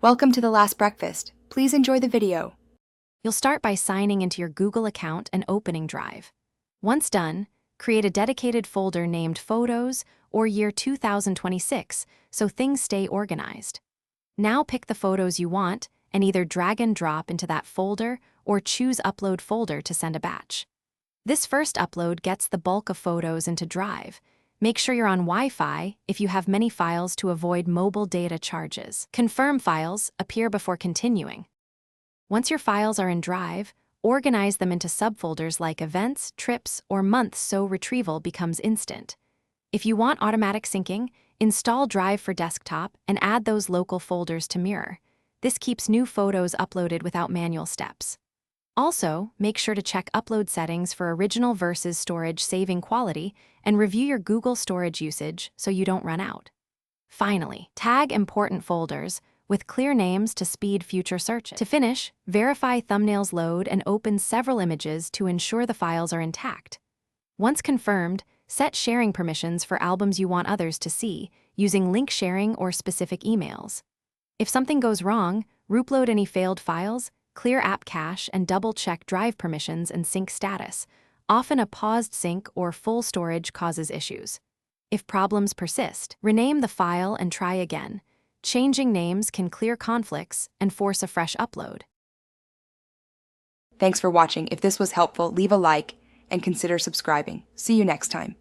Welcome to The Last Breakfast. Please enjoy the video. You'll start by signing into your Google account and opening Drive. Once done, create a dedicated folder named Photos or Year 2026 so things stay organized. Now pick the photos you want and either drag and drop into that folder or choose Upload Folder to send a batch. This first upload gets the bulk of photos into Drive. Make sure you're on Wi-Fi if you have many files to avoid mobile data charges. Confirm files appear before continuing. Once your files are in Drive, organize them into subfolders like Events, Trips, or Months so retrieval becomes instant. If you want automatic syncing, install Drive for desktop and add those local folders to Mirror. This keeps new photos uploaded without manual steps. Also, make sure to check upload settings for original versus storage saving quality and review your Google storage usage so you don't run out. Finally, tag important folders with clear names to speed future searches. To finish, verify thumbnails load and open several images to ensure the files are intact. Once confirmed, set sharing permissions for albums you want others to see using link sharing or specific emails. If something goes wrong, reupload any failed files, clear app cache, and double-check Drive permissions and sync status. Often a paused sync or full storage causes issues. If problems persist, rename the file and try again. Changing names can clear conflicts and force a fresh upload. Thanks for watching. If this was helpful, leave a like and consider subscribing. See you next time.